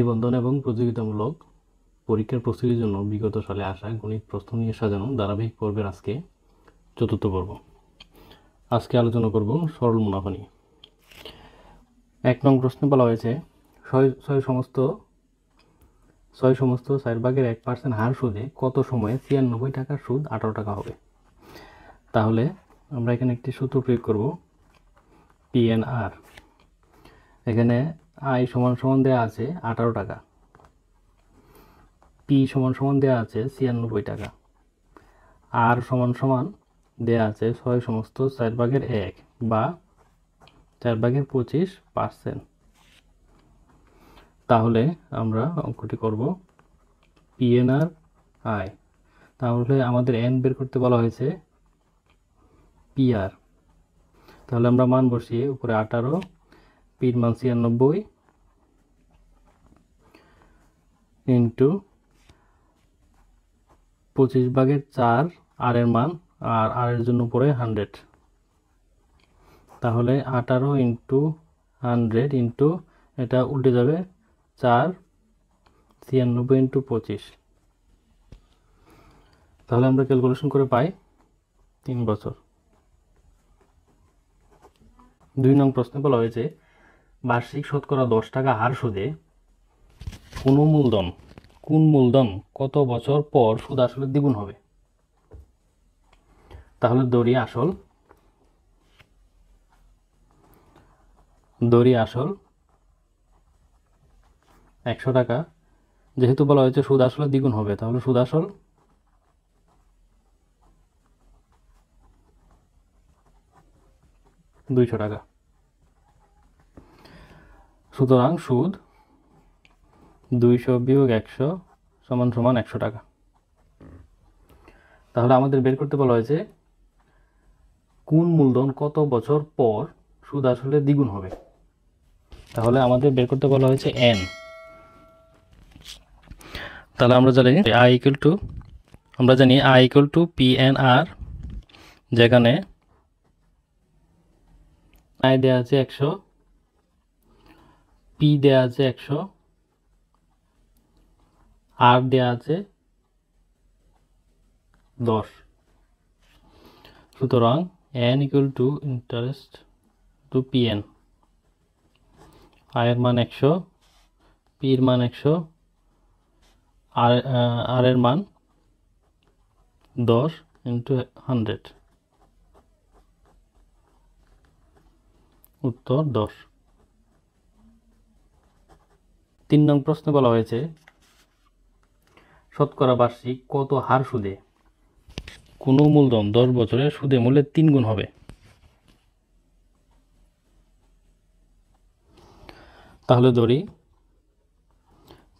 নিবন্ধন এবং প্রতিযোগিতামূলক পরীক্ষার প্রস্তুতির জন্য বিগত সালে আসা গণিত প্রশ্ন নিয়ে সাজানো ধারাবাহিক পর্বের আজকে চতুর্থ পর্ব। আজকে আলোচনা করব সরল মুনাফা নিয়ে। 1 নং প্রশ্নে বলা হয়েছে ছয় সমস্ত 4/1% হার সুদে কত সময়ে 96 টাকার সুদ 18 টাকা হবে। তাহলে আমরা এখানে একটি সূত্র প্রয়োগ করব, PNR। এখানে আই সমান সমান দেওয়া আছে 18 টাকা, পি সমান সমান দেওয়া আছে 96 টাকা, আর সমান সমান দেওয়া আছে 6 সমস্ত 4/1 বা 4/25%। তাহলে আমরা অঙ্কটি করব PNR আই। তাহলে আমাদের এন বের করতে বলা হয়েছে PR। তাহলে আমরা মান বসিয়ে উপরে 18, পির মান 96 ইন্টু 25/4 আর এর মান, আর আর এর জন্য উপরে 100। তাহলে 18 ইন্টু 100 ইন্টু এটা উল্টে যাবে 4, 96 ইন্টু 25। তাহলে আমরা ক্যালকুলেশন করে পাই 3 বছর। 2 নং প্রশ্নে বলা হয়েছে বার্ষিক শতকরা 10 টাকা হার সুদে কোন মূলধন কত বছর পর সুদ আসলে দ্বিগুণ হবে। তাহলে দড়ি আসল 100 টাকা, যেহেতু বলা হয়েছে সুদ আসলে দ্বিগুণ হবে, তাহলে সুদ আসল 200 টাকা। সুতরাং সুদ 200 বিয়োগ 100 সমান সমান 100 টাকা। তাহলে আমাদের বের করতে বলা হয়েছে কোন মূলধন কত বছর পর সুদ আসলে দ্বিগুণ হবে। তাহলে আমাদের বের করতে বলা হয়েছে এন। তাহলে আমরা জানি আই ইকুয়াল টু PNR, যেখানে আই দেওয়া আছে 100, পি দেওয়া আছে 100, আর দেওয়া আছে 10। সুতরাং N equal to interest to PN। আয়ের মান 100, পির মান 100, আর এর মান 10 ইন্টু 100, উত্তর 10। 3 নং প্রশ্নে বলা হয়েছে শতকরা বার্ষিক কত হার সুদে কোনো মূলধন 10 বছরের সুদে মূল্যের 3 গুণ হবে। তাহলে ধরি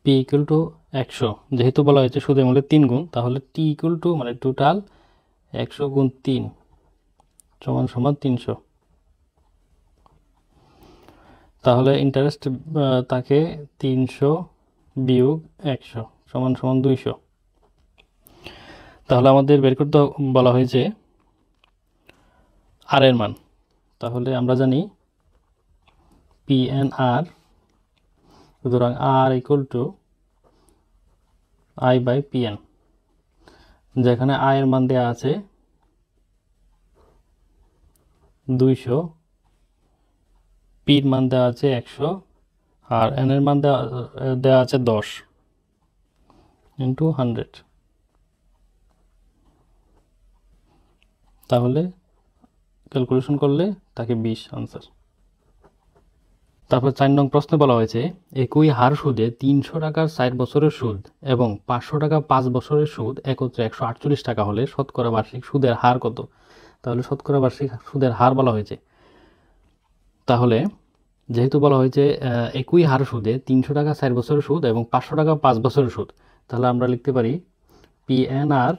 পি ইকুয়াল টু 100, যেহেতু বলা হয়েছে সুদে মূল্যের 3 গুণ, তাহলে টি ইকুয়াল টু মানে টোটাল 100 গুণ 3 সমান সমান 300। তাহলে ইন্টারেস্ট তাকে 300 বিয়োগ 100 সমান সমান 200। তাহলে আমাদের বের করতে বলা হয়েছে আর এর মান। তাহলে আমরা জানি PNR, সুতরাং R equal to I by PN, যেখানে আই এর মান দেওয়া আছে 200, পির মান দেওয়া আছে 100, আর এন এর মান দেওয়া আছে 10 ইন্টু 100। তাহলে ক্যালকুলেশন করলে তাকে 20 আনসার। তারপর 4 নং প্রশ্নে বলা হয়েছে একই হার সুদে 300 টাকার 4 বছরের সুদ এবং 500 টাকা 5 বছরের সুদ একত্রে 148 টাকা হলে শতকরা বার্ষিক সুদের হার কত। তাহলে শতকরা বার্ষিক সুদের হার বলা হয়েছে। তাহলে যেহেতু বলা হয়েছে একই হার সুদে 300 টাকা 4 বছরের সুদ এবং 500 টাকা 5 বছরের সুদ, তাহলে আমরা লিখতে পারি PNR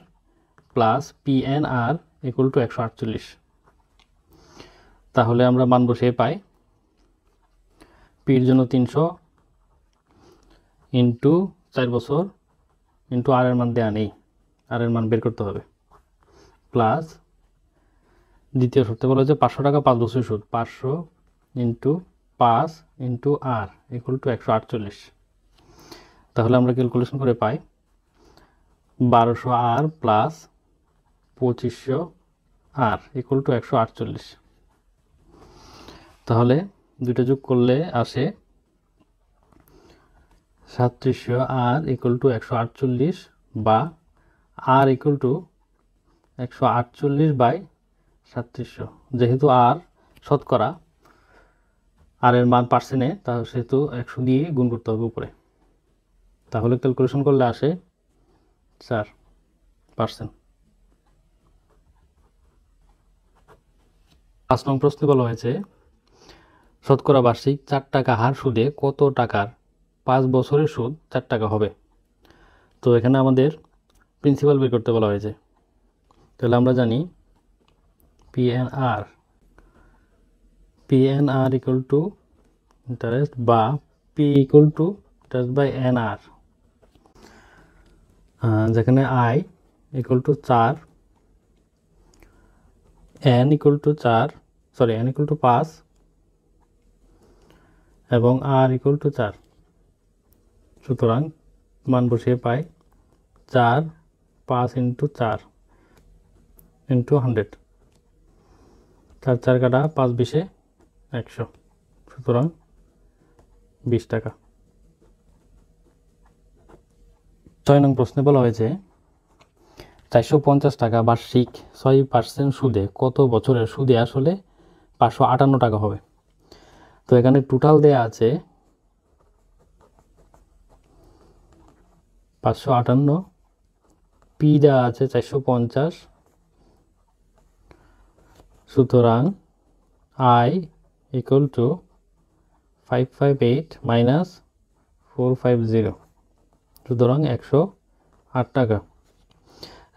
plus PNR equal to 148। তাহলে আমরা মান বসিয়ে পাই পির জন্য 300 ইন্টু 4 বছর ইন্টু আর এর মান দেওয়া নেই, আর এর মান বের করতে হবে, প্লাস দ্বিতীয় শর্তে বলা হয়েছে 500 টাকা 5 বছরের সুদ, 500 into 5 into R equal to 148। তাহলে আমরা ক্যালকুলেশন করে পাই 1200R plus 2500R equal to 148। তাহলে দুটো যোগ করলে আসে 3700R ইকুয়াল টু 148 বা R ইকুয়াল টু 148/3700। যেহেতু R শতকরা, আর এর মান পার্সেন্টে, তা সেহেতু 100 দিয়ে গুণ করতে হবে উপরে। তাহলে ক্যালকুলেশন করলে আসে 4%। 5 নং প্রশ্নে বলা হয়েছে শতকরা বার্ষিক 4 টাকা হার সুদে কত টাকার 5 বছরের সুদ 4 টাকা হবে। তো এখানে আমাদের প্রিন্সিপাল বের করতে বলা হয়েছে। তাহলে আমরা জানি PNR ইকুয়াল টু ইন্টারেস্ট বা P equal to interest by NR, যেখানে I equal to 4, N equal to 5 এবং R ইকুয়াল টু 4। সুতরাং মান বসিয়ে পাই 4 5 ইন্টু 4 ইন্টু 100, 4 4 কাটা 5 20 100, সুতরাং 20 টাকা। 6 নং প্রশ্নে বলা হয়েছে 450 টাকা বার্ষিক 6% সুদে কত বছরের সুদে আসলে 558 টাকা হবে। তো এখানে টোটাল দেয়া আছে 558, পি দেওয়া আছে 450, সুতরাং I ইকুয়াল টু 558 মাইনাস 450, সুতরাং 108 টাকা।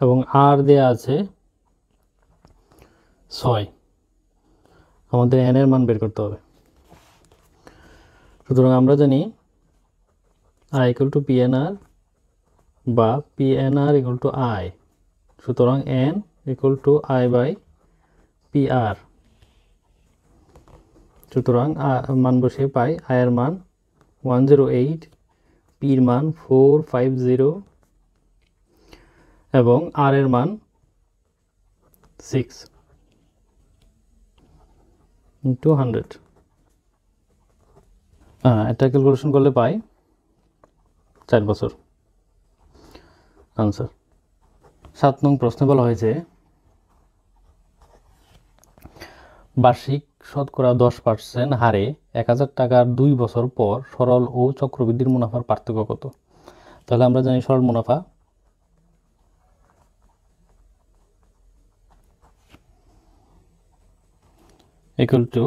এবং আর দেয়া আছে 6, আমাদের n এর মান বের করতে হবে। সুতরাং আমরা জানি I ইকুয়াল টু PNR বা PNR ইকুয়াল টু I, সুতরাং n equal to I by PR। সুতরাং মান বসিয়ে পাই I এর মান 108, P এর মান 450 এবং R এর মান 6 ইন্টু 100। এটা ক্যালকুলেশন করলে পাই 4 বছর আনসার। 7 নং প্রশ্নে বলা হয়েছে বার্ষিক শতকরা 10% হারে 1000 টাকার 2 বছর পর সরল ও চক্রবৃদ্ধির মুনাফার পার্থক্য কত। তাহলে আমরা জানি সরল মুনাফা ইকুয়াল টু,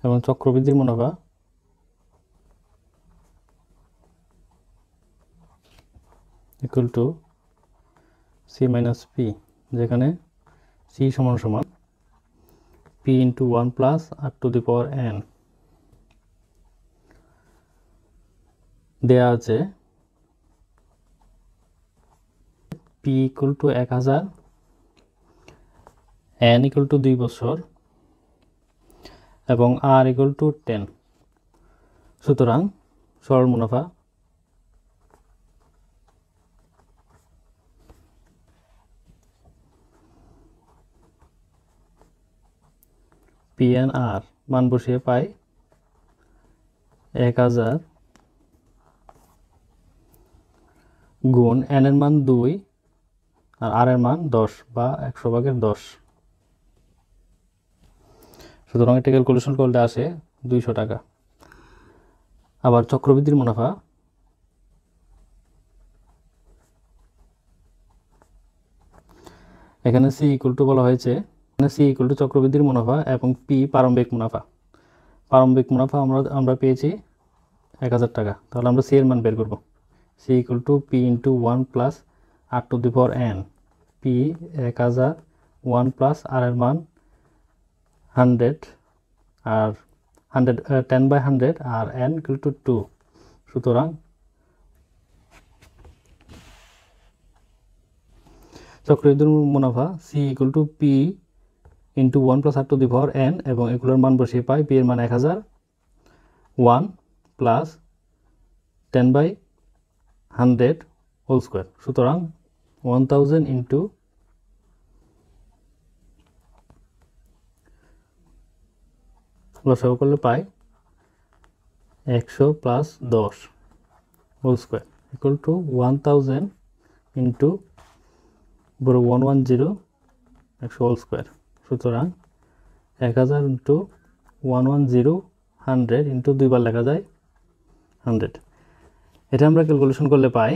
এবং চক্রবৃদ্ধির মুনাফা equal to C minus P, যেখানে C সমান সমান P into 1 plus R to the power N। দেয়া আছে P equal to 1000, N equal two 2 বছর এবং R ইকুয়াল টু 10। সুতরাং সরল মুনাফা PNR মান বসিয়ে পাই 1000 গুণ n এর মান 2 আর r এর মান 10 বা 100/10। সুতরাং এটা ক্যালকুলেশন করলে আসে 200 টাকা। আবার চক্রবৃদ্ধির মুনাফা এখানে C ইকুয়াল টু বলা হয়েছে, C ইকুয়াল টু চক্রবৃদ্ধির মুনাফা এবং P প্রারম্ভিক মুনাফা। প্রারম্ভিক মুনাফা আমরা পেয়েছি 1000 টাকা। তাহলে আমরা C এর মান বের করব। C equal to P into 1 plus R to the power N। P 1000, 1 plus R এর মান 100 আর 10/100 আর N ইকুয়াল টু 2। সুতরাং চক্রবৃদ্ধির মুনাফা C equal to P into 1 plus R to the power N এবং এগুলোর মান বসিয়ে পাই P এর মান 1000, 1 প্লাস 10/100 হোল স্কোয়ার। সুতরাং 1000 ইন্টু লসাগু করলে পাই 100 plus 10 whole square equal to 1000 into 110 100 whole square. সুতরাং 1000 ইন্টু 110 100 ইন্টু 2 বার লেখা যায় 100। এটা আমরা ক্যালকুলেশন করলে পাই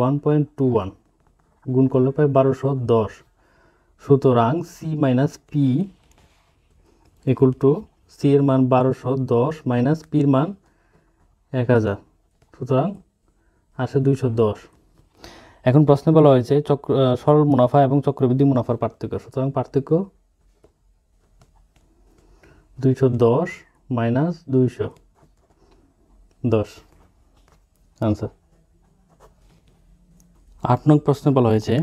1.21 গুণ করলে পাই 1210। সুতরাং C minus P equal to C এর মান 1210 মাইনাস পির মান 1000, সুতরাং আসে 210। এখন প্রশ্নে বলা হয়েছে সরল মুনাফা এবং চক্রবৃদ্ধি মুনাফার পার্থক্য। সুতরাং পার্থক্য 210 মাইনাস 210 আনসার। 8 নং প্রশ্নে বলা হয়েছে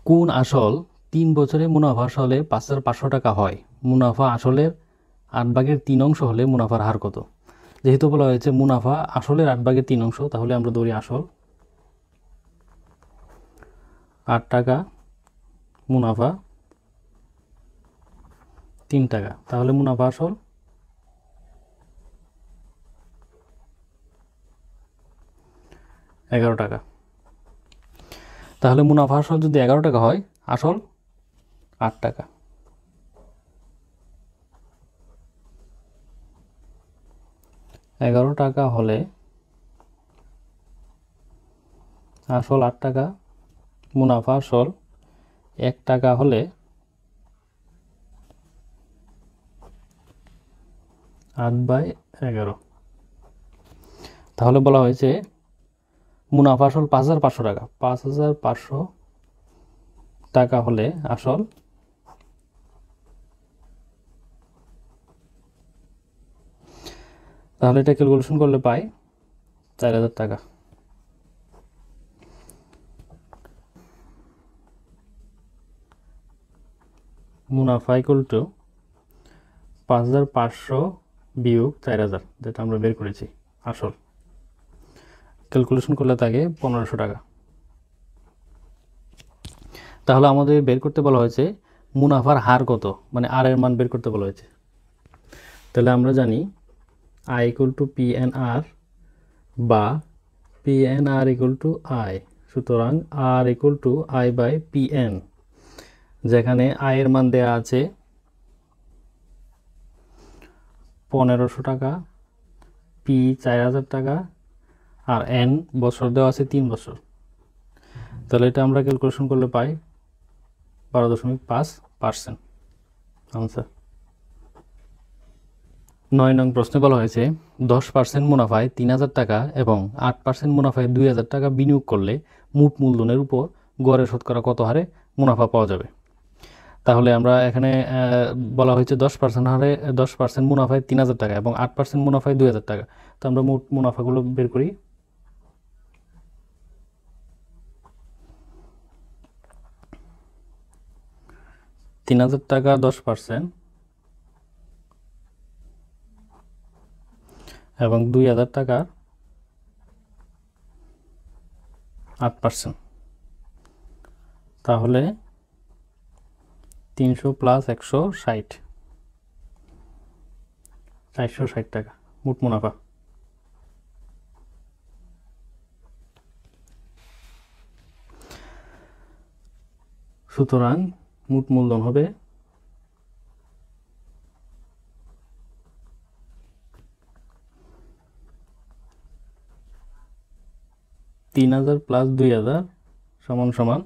কোন আসল 3 বছরে মুনাফা আসলে 5500 টাকা হয়? মুনাফা আসলের 8/3 হলে মুনাফার হার কত? যেহেতু বলা হয়েছে মুনাফা আসলের 8/3, তাহলে আমরা ধরি আসল 8 টাকা, মুনাফা 3 টাকা, তাহলে মুনাফা আসল 11 টাকা। তাহলে মুনাফা আসল যদি 11 টাকা হয়, আসল 8 টাকা। এগারো টাকা হলে আসল 8 টাকা, মুনাফা আসল 1 টাকা হলে 8/11। তাহলে বলা হয়েছে মুনাফা আসল 5500 টাকা, 5500 টাকা হলে আসল তাহলে এটা ক্যালকুলেশন করলে পাই 4000 টাকা। মুনাফা ইকুয়াল টু 5500 বিয়োগ 4000, যেটা আমরা বের করেছি আসল, ক্যালকুলেশন করলে থাকে 1500 টাকা। তাহলে আমাদের বের করতে বলা হয়েছে মুনাফার হার কত, মানে আর এর মান বের করতে বলা হয়েছে। তাহলে আমরা জানি I equal to P N R বা P N R equal to I. সুতরাং R equal to I by P N, যেখানে আই এর মান দেয়া আছে 1500 টাকা, পি 4000 টাকা, আর এন বছর দেওয়া আছে 3 বছর। তাহলে এটা আমরা ক্যালকুলেশন করলে পাই 12.5% আনসার। 9 নং প্রশ্নে বলা হয়েছে 10% মুনাফায় 3000 টাকা এবং 8% মুনাফায় 2000 টাকা বিনিয়োগ করলে মোট মূলধনের উপর গড়ে শতকরা কত হারে মুনাফা পাওয়া যাবে? তাহলে আমরা এখানে বলা হয়েছে 10% হারে 10% মুনাফায় 3000 টাকা এবং 8% মুনাফায় 2000 টাকা। তো আমরা মোট মুনাফাগুলো বের করি। 3000 টাকা 10% এবং 2000 টাকা 8%, তাহলে 300 প্লাস 160, 460 টাকা মোট মুনাফা। সুতরাং মোট মূলধন হবে 3000 প্লাস 2000 সমান সমান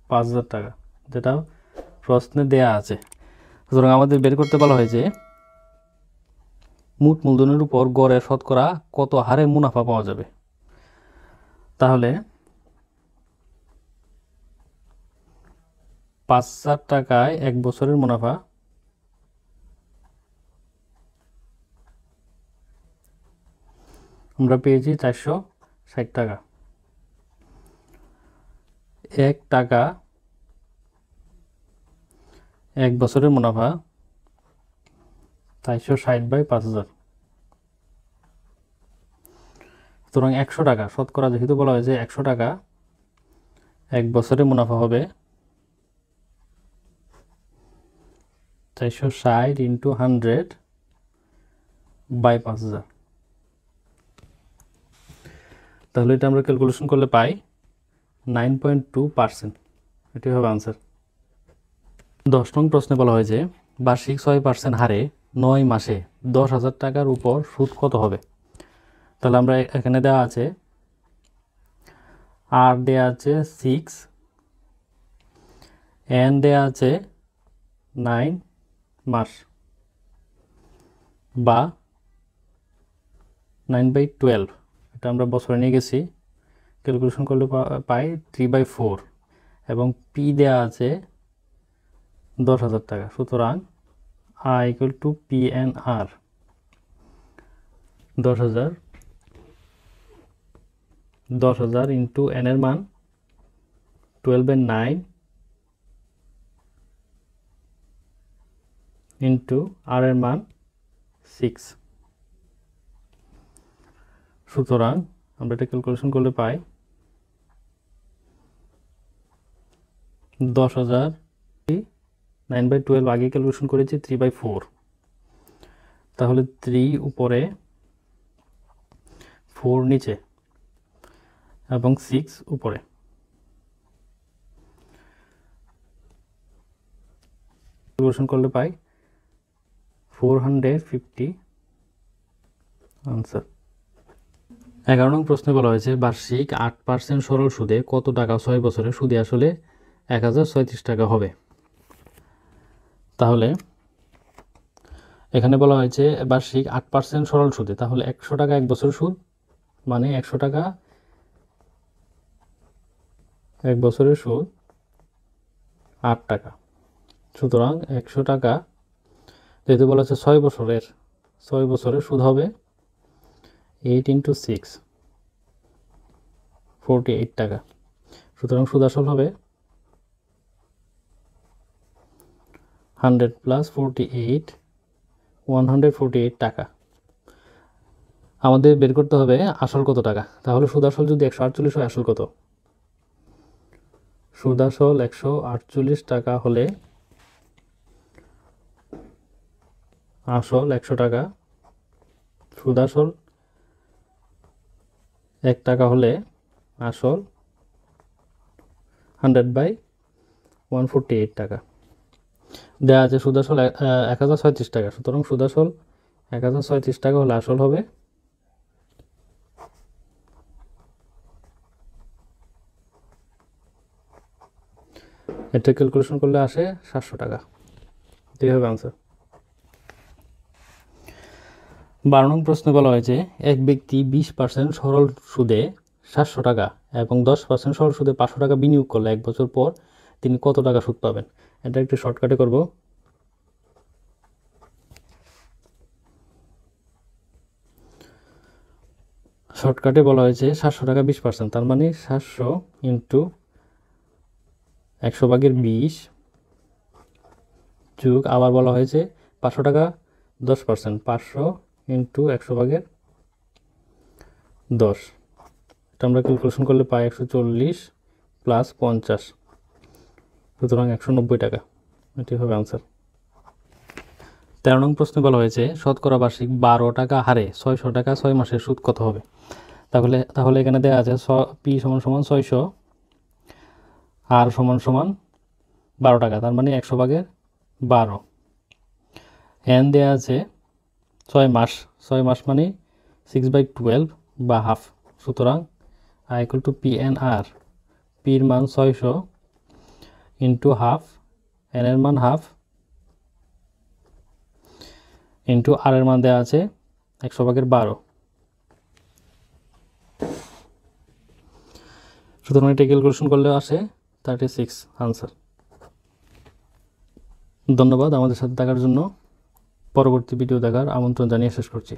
5000 টাকা, যেটা প্রশ্নে দেয়া আছে। সুতরাং আমাদের বের করতে বলা হয়েছে মোট মূলধনের উপর গড়ে শতকরা কত হারে মুনাফা পাওয়া যাবে। তাহলে 5000 টাকায় 1 বছরের মুনাফা আমরা পেয়েছি 460 টাকা। 1 টাকা এক বছরের মুনাফা 460/5000। সুতরাং 100 টাকা শতকরা, যেহেতু বলা হয়েছে 100 টাকা এক বছরে মুনাফা হবে 460 × 100/5000। তাহলে এটা আমরা ক্যালকুলেশন করলে পাই 9.2%। এটি হবে আনসার। 10 নং প্রশ্নে বলা হয়েছে বার্ষিক 6% হারে 9 মাসে 10,000 টাকার উপর সুদ কত হবে। তাহলে আমরা এখানে দেওয়া আছে আর দেওয়া আছে 6, এন দেওয়া আছে 9 মাস বা 9/12। এটা আমরা বছরে নিয়ে গেছি, ক্যালকুলেশন করলে পাই 3/4 এবং পি দেওয়া আছে 10,000 টাকা। সুতরাং I = PNR 10,000 × n এর মান 12/9 × r এর মান 6। সুতরাং আমরা এটা ক্যালকুলেশন করলে পাই 10,000 9/12 আগে ক্যালকুলেশন করেছি 3/4, তাহলে 3 উপরে 4 নিচে এবং 6 উপরে। ক্যালকুলেশন করলে পাই 450 আনসার। 11 নং প্রশ্নে বলা হয়েছে বার্ষিক 8% সরল সুদে কত টাকা 6 বছরে সুদে আসলে 1036 টাকা হবে। তাহলে এখানে বলা হয়েছে বার্ষিক 8% সরল সুদে, তাহলে 100 টাকা এক বছর সুদ, মানে 100 টাকা এক বছরের সুদ 8 টাকা। সুতরাং 100 টাকা, যেহেতু বলা হচ্ছে 6 বছরের সুদ হবে 8 × 6 48 টাকা। সুতরাং সুদ আসল হবে 100 + 48 148 টাকা। আমাদের বের করতে হবে আসল কত টাকা। তাহলে সুদ আসল যদি 148 হয়, আসল কত? সুদ আসল 148 টাকা হলে আসল 100 টাকা, সুদ আসল 1 টাকা হলে আসল 100/148 টাকা। দেওয়া আছে সুদ আসল 1036 টাকা। সুতরাং সুদ আসল 1036 টাকা হলে আসল হবে এটা ক্যালকুলেশন করলে আসে 700 টাকা। এটাই হবে আনসার। 12 নং প্রশ্নে বলা হয়েছে এক ব্যক্তি 20% সরল সুদে 700 টাকা এবং 10% সরল সুদে 500 টাকা বিনিয়োগ করলে 1 বছর পর তিনি কত টাকা সুদ পাবেন। এটা একটু শর্টকাটে করব। শর্টকাটে বলা হয়েছে 700 টাকা 20%, তার মানে 700 × 100/20 যোগ, আবার বলা হয়েছে 500 টাকা 10%, 500 × 100/10। এটা আমরা ক্যালকুলেশন করলে পাই 140 + 50, সুতরাং 190 টাকা। এটি হবে আনসার। 13 নং প্রশ্নে বলা হয়েছে শতকরা বার্ষিক 12 টাকা হারে 600 টাকা 6 মাসের সুদ কত হবে। তাহলে এখানে দেওয়া আছে P = 600, R = 12 টাকা, তার মানে 100/12। এন দেওয়া আছে 6 মাস, 6 মাস মানে 6/12 বা হাফ। সুতরাং I = PNR, পির মান 600 × হাফ, এন এর মান হাফ ইন্টু আর এর মান দেওয়া আছে 100/12। সুতরাং এটা ক্যালকুলেশন করলে আসে 36 আনসার। ধন্যবাদ আমাদের সাথে থাকার জন্য। পরবর্তী ভিডিও দেখার আমন্ত্রণ জানিয়ে শেষ করছি।